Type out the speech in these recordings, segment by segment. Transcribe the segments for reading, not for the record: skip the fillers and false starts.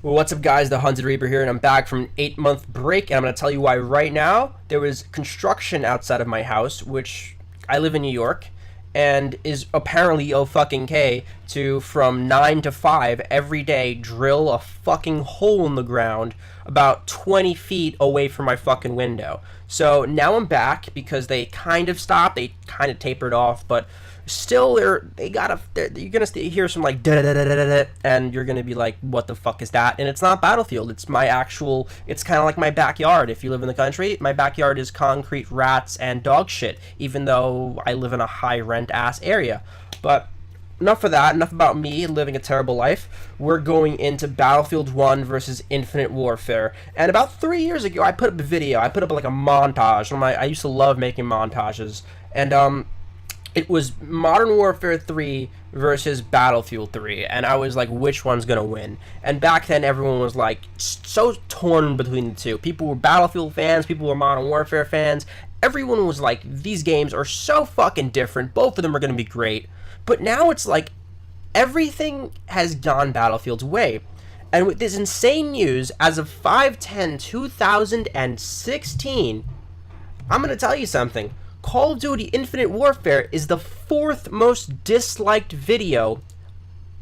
Well, what's up, guys? The Hunted Reaper here, and I'm back from an 8-month break, and I'm going to tell you why right now. There was construction outside of my house, which I live in New York, and is apparently fucking K to from 9 to 5 every day drill a fucking hole in the ground about 20 feet away from my fucking window. So now I'm back because they kind of stopped, they kind of tapered off, but still you're gonna hear some like da da da da da, and you're gonna be like, what the fuck is that? And it's not Battlefield, it's my actual, it's kind of like my backyard. If you live in the country, my backyard is concrete, rats, and dog shit, even though I live in a high rent ass area. But enough of that, enough about me living a terrible life. We're going into Battlefield 1 versus Infinite Warfare. And about 3 years ago, I put up a video. I put up like a montage. I used to love making montages. And it was Modern Warfare 3 versus Battlefield 3, and I was like, which one's gonna win? And back then, everyone was like so torn between the two. People were Battlefield fans, people were Modern Warfare fans. Everyone was like, these games are so fucking different. Both of them are gonna be great. But now it's like everything has gone Battlefield's way. And with this insane news, as of 5/10/2016, I'm gonna tell you something. Call of Duty Infinite Warfare is the fourth most disliked video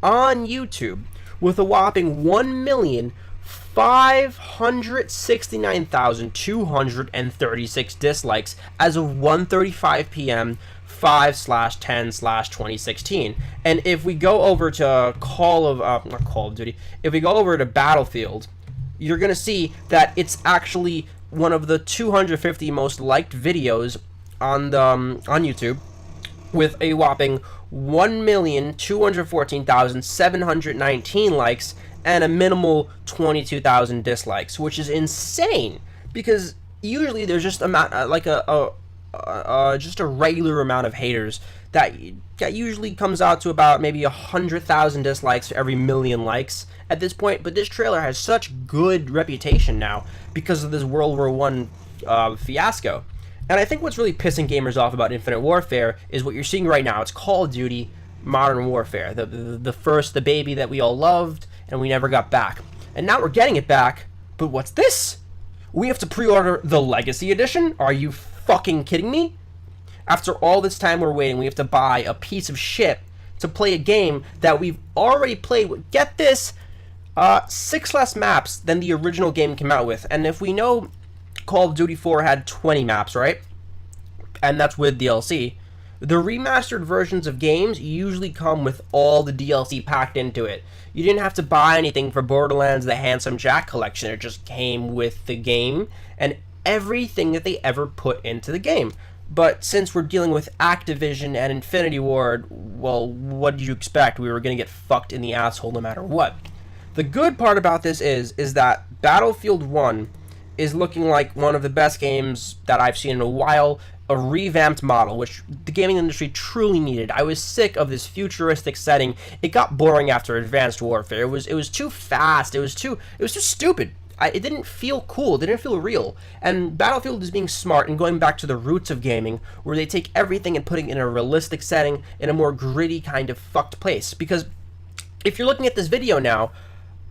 on YouTube, with a whopping 1,569,236 dislikes as of 1:35 p.m. 5/10/2016. And if we go over to not Call of Duty, if we go over to Battlefield, you're gonna see that it's actually one of the 250 most liked videos on YouTube, with a whopping 1,214,719 likes and a minimal 22,000 dislikes, which is insane because usually there's just just a regular amount of haters that usually comes out to about maybe 100,000 dislikes for every million likes at this point. But this trailer has such good reputation now because of this World War One fiasco. And I think what's really pissing gamers off about Infinite Warfare is what you're seeing right now. It's Call of Duty Modern Warfare, the baby that we all loved and we never got back. And now we're getting it back, but what's this? We have to pre-order the Legacy Edition? Are you fucking kidding me? After all this time we're waiting, we have to buy a piece of shit to play a game that we've already played with, get this, 6 less maps than the original game came out with. And if we know Call of Duty 4 had 20 maps, right? And that's with DLC. The remastered versions of games usually come with all the DLC packed into it. You didn't have to buy anything for Borderlands The Handsome Jack Collection. It just came with the game and everything that they ever put into the game. But since we're dealing with Activision and Infinity Ward, well, what did you expect? We were going to get fucked in the asshole no matter what. The good part about this is that Battlefield 1 is looking like one of the best games that I've seen in a while. A revamped model, which the gaming industry truly needed. I was sick of this futuristic setting. It got boring after Advanced Warfare. It was too fast. It was too stupid. It didn't feel cool. It didn't feel real. And Battlefield is being smart and going back to the roots of gaming, where they take everything and putting it in a realistic setting, in a more gritty kind of fucked place. Because if you're looking at this video now,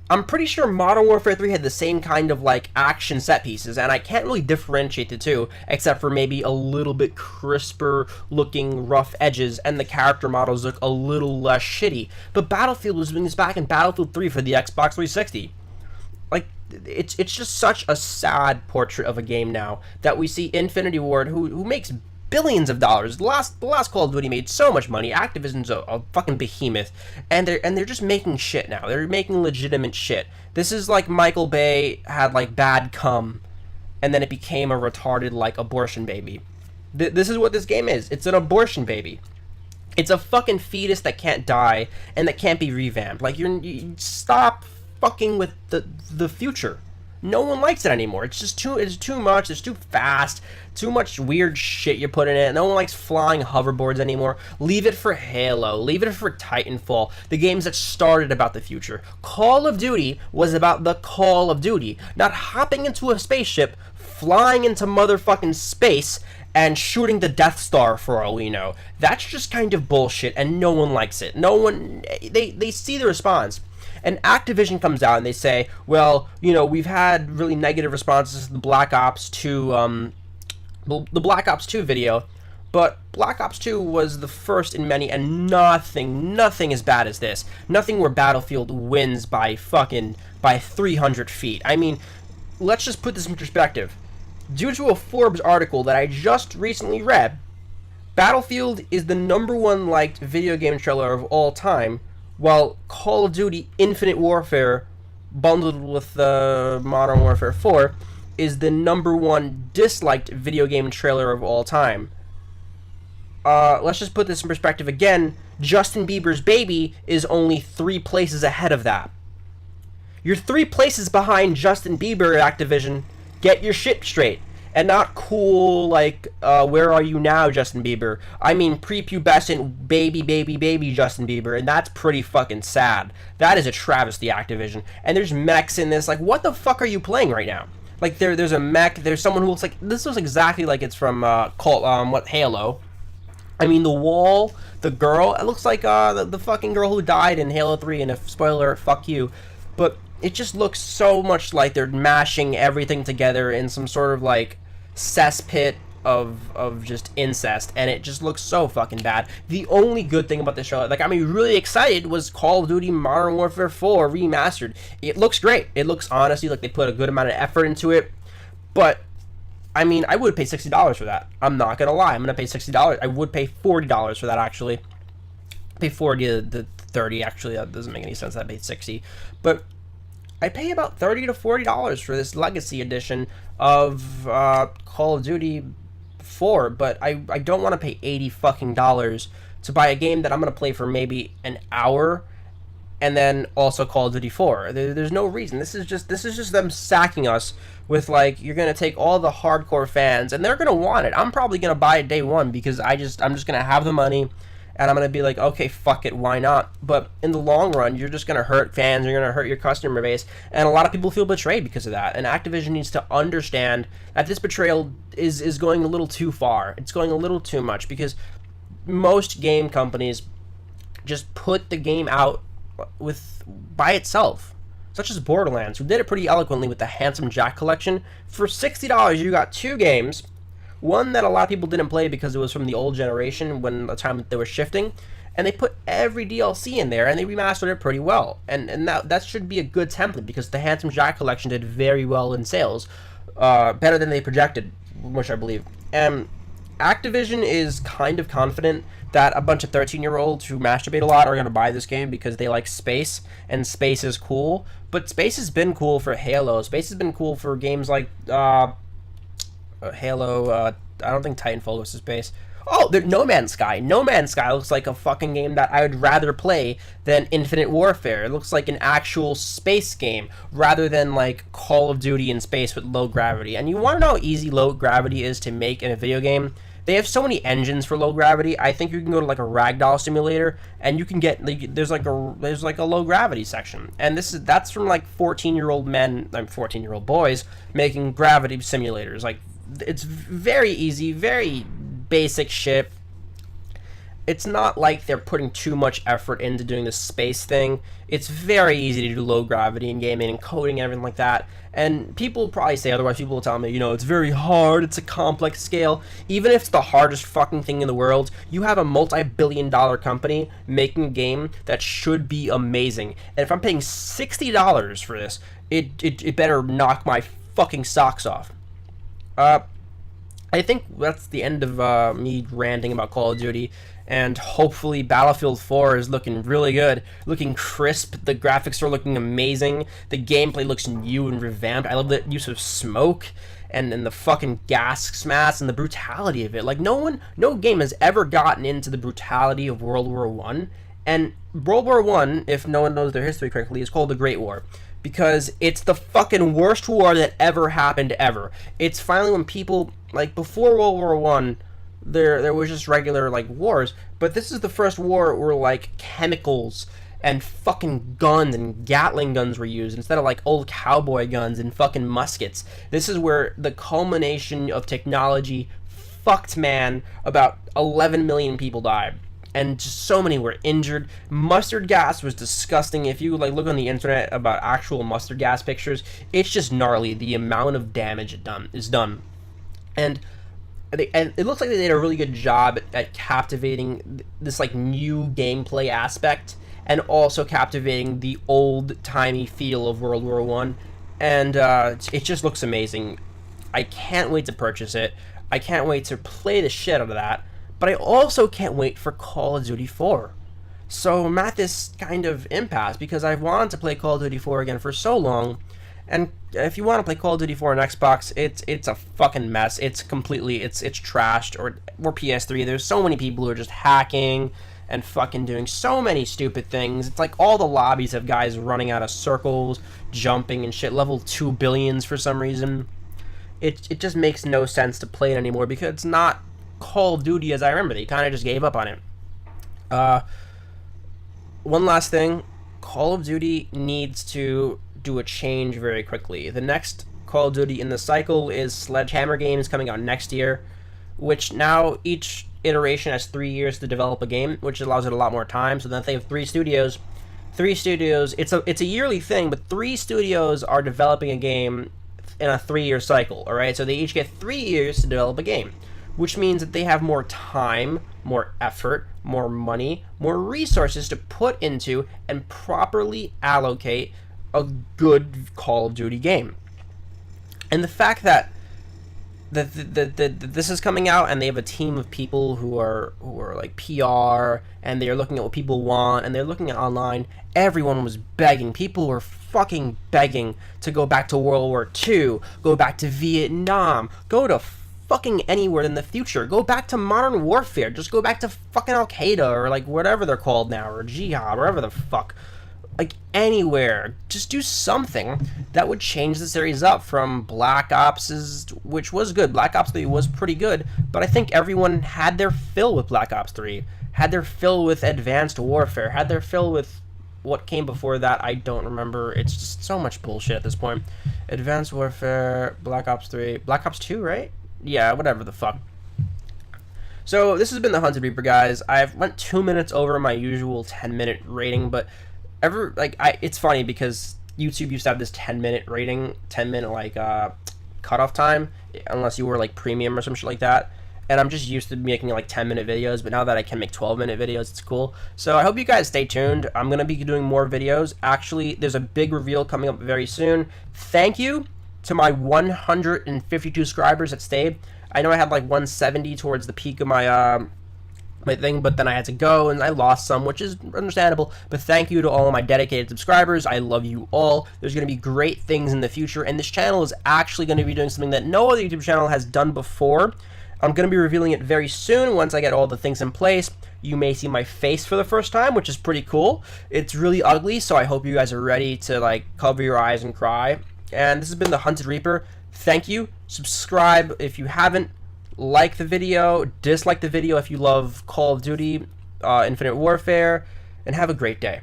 I'm pretty sure Modern Warfare 3 had the same kind of like action set pieces, and I can't really differentiate the two, except for maybe a little bit crisper looking rough edges, and the character models look a little less shitty. But Battlefield was doing this back in Battlefield 3 for the Xbox 360. Like, it's just such a sad portrait of a game now that we see Infinity Ward, who makes billions of dollars. The last Call of Duty made so much money. Activision's a fucking behemoth, and they're just making shit now. They're making legitimate shit. This is like Michael Bay had like bad cum, and then it became a retarded like abortion baby. This is what this game is. It's an abortion baby. It's a fucking fetus that can't die and that can't be revamped. Like you stop fucking with the future. No one likes it anymore. It's too much. It's too fast. Too much weird shit you put in it. No one likes flying hoverboards anymore. Leave it for Halo. Leave it for Titanfall. The games that started about the future. Call of Duty was about the Call of Duty, not hopping into a spaceship, flying into motherfucking space, and shooting the Death Star for all we know. That's just kind of bullshit, and no one likes it. No one, they see the response. And Activision comes out and they say, well, you know, we've had really negative responses to the Black Ops 2, the Black Ops 2 video, but Black Ops 2 was the first in many, and nothing as bad as this. Nothing where Battlefield wins by 300 feet. I mean, let's just put this in perspective. Due to a Forbes article that I just recently read, Battlefield is the #1 liked video game trailer of all time, while Call of Duty Infinite Warfare, bundled with Modern Warfare 4, is the #1 disliked video game trailer of all time. Let's just put this in perspective again. Justin Bieber's Baby is only 3 places ahead of that. You're 3 places behind Justin Bieber, Activision. Get your shit straight. And not cool, like, where are you now, Justin Bieber? I mean, prepubescent baby Justin Bieber, and that's pretty fucking sad. That is a travesty, Activision. And there's mechs in this. Like, what the fuck are you playing right now? Like, there's a mech, there's someone who looks like, this looks exactly like it's from, Halo. I mean, the wall, the girl, it looks like the fucking girl who died in Halo 3, and if, spoiler alert, fuck you. But it just looks so much like they're mashing everything together in some sort of, like, cesspit of just incest, and it just looks so fucking bad. The only good thing about this show, like, I mean, really excited, was Call of Duty Modern Warfare 4 Remastered. It looks great. It looks, honestly, like they put a good amount of effort into it, but I mean, I would pay $60 for that. I'm not gonna lie. I'm gonna pay $60. I would pay $40 for that, actually. Pay 40 to 30, actually. That doesn't make any sense. I paid 60. But I pay about $30 to $40 for this Legacy Edition of Call of Duty 4. But I don't want to pay $80 fucking dollars to buy a game that I'm gonna play for maybe an hour, and then also Call of Duty 4. There's no reason. This is just them sacking us with, like, you're gonna take all the hardcore fans, and they're gonna want it. I'm probably gonna buy it day one because I'm just gonna have the money, and I'm gonna be like, okay, fuck it, why not? But in the long run, you're just gonna hurt fans. You're gonna hurt your customer base, and a lot of people feel betrayed because of that. And Activision needs to understand that this betrayal is going a little too far. It's going a little too much, because most game companies just put the game out by itself, such as Borderlands, who did it pretty eloquently with the Handsome Jack collection. For $60, you got 2 games, one that a lot of people didn't play because it was from the old generation, when the time that they were shifting, and they put every DLC in there, and they remastered it pretty well. And that should be a good template, because the Handsome Jack collection did very well in sales, better than they projected, which I believe. And Activision is kind of confident that a bunch of 13-year-olds who masturbate a lot are going to buy this game because they like space, and space is cool. But space has been cool for Halo. Space has been cool for games like Halo. I don't think Titanfall was space. Oh, No Man's Sky. No Man's Sky looks like a fucking game that I would rather play than Infinite Warfare. It looks like an actual space game rather than like Call of Duty in space with low gravity. And you want to know how easy low gravity is to make in a video game? They have so many engines for low gravity. I think you can go to like a ragdoll simulator, and you can get like, there's like a low gravity section, and that's from like 14-year-old men, 14-year-old boys making gravity simulators. Like, it's very easy, very basic shit. It's not like they're putting too much effort into doing the space thing. It's very easy to do low gravity in gaming and coding and everything like that. And people will probably say otherwise. People will tell me, it's very hard, it's a complex scale. Even if it's the hardest fucking thing in the world, you have a multi-billion-dollar company making a game that should be amazing. And if I'm paying $60 for this, it better knock my fucking socks off. I think that's the end of me ranting about Call of Duty, and hopefully Battlefield 4 is looking really good, looking crisp, the graphics are looking amazing, the gameplay looks new and revamped. I love the use of smoke and the fucking gas masks and the brutality of it. Like, no game has ever gotten into the brutality of World War I, and World War I, if no one knows their history correctly, is called the Great War. Because it's the fucking worst war that ever happened ever. It's finally when people, like, before World War I, there was just regular, like, wars, but this is the first war where, like, chemicals and fucking guns and Gatling guns were used instead of, like, old cowboy guns and fucking muskets. This is where the culmination of technology fucked, man. About 11 million people died. and just so many were injured. Mustard gas was disgusting. If you like look on the internet about actual mustard gas pictures, it's just gnarly. The amount of damage is done, and and it looks like they did a really good job at captivating this like new gameplay aspect, and also captivating the old timey feel of World War One, and it just looks amazing. I can't wait to purchase it. I can't wait to play the shit out of that. But I also can't wait for Call of Duty 4. So I'm at this kind of impasse because I've wanted to play Call of Duty 4 again for so long. And if you want to play Call of Duty 4 on Xbox, it's a fucking mess. It's completely it's trashed, or PS3. There's so many people who are just hacking and fucking doing so many stupid things. It's like all the lobbies have guys running out of circles, jumping and shit. Level 2 billions for some reason. It just makes no sense to play it anymore because it's not Call of Duty as I remember. They kind of just gave up on it. One last thing, Call of Duty needs to do a change very quickly. The next Call of Duty in the cycle is Sledgehammer Games coming out next year, which now each iteration has 3 years to develop a game, which allows it a lot more time. So then if they have three studios, it's a yearly thing, but 3 studios are developing a game in a 3-year cycle. All right, so they each get 3 years to develop a game, which means that they have more time, more effort, more money, more resources to put into and properly allocate a good Call of Duty game. And the fact that this is coming out and they have a team of people who are like PR, and they're looking at what people want, and they're looking at online, everyone was begging. People were fucking begging to go back to World War II, go back to Vietnam, go to fucking anywhere in the future. Go back to Modern Warfare. Just go back to fucking Al-Qaeda, or like whatever they're called now, or Jihad, wherever the fuck. Like anywhere. Just do something that would change the series up from Black Ops, which was good. Black Ops 3 was pretty good, but I think everyone had their fill with Black Ops 3. Had their fill with Advanced Warfare. Had their fill with what came before that. I don't remember. It's just so much bullshit at this point. Advanced Warfare, Black Ops 3, Black Ops 2, right? Yeah, whatever the fuck. So this has been the Hunted Reaper, guys. I've went 2 minutes over my usual 10-minute rating, but it's funny because YouTube used to have this 10-minute rating, 10-minute like cutoff time, unless you were like premium or some shit like that. And I'm just used to making like 10-minute videos, but now that I can make 12-minute videos, it's cool. So I hope you guys stay tuned. I'm gonna be doing more videos. Actually, there's a big reveal coming up very soon. Thank you to my 152 subscribers that stayed. I know I had like 170 towards the peak of my my thing, but then I had to go and I lost some, which is understandable. But thank you to all of my dedicated subscribers. I love you all. There's going to be great things in the future, and this channel is actually going to be doing something that no other YouTube channel has done before. I'm going to be revealing it very soon once I get all the things in place. You may see my face for the first time, which is pretty cool. It's really ugly, so I hope you guys are ready to like cover your eyes and cry. And this has been the Hunted Reaper. Thank you. Subscribe if you haven't. Like the video. Dislike the video if you love Call of Duty, Infinite Warfare. And have a great day.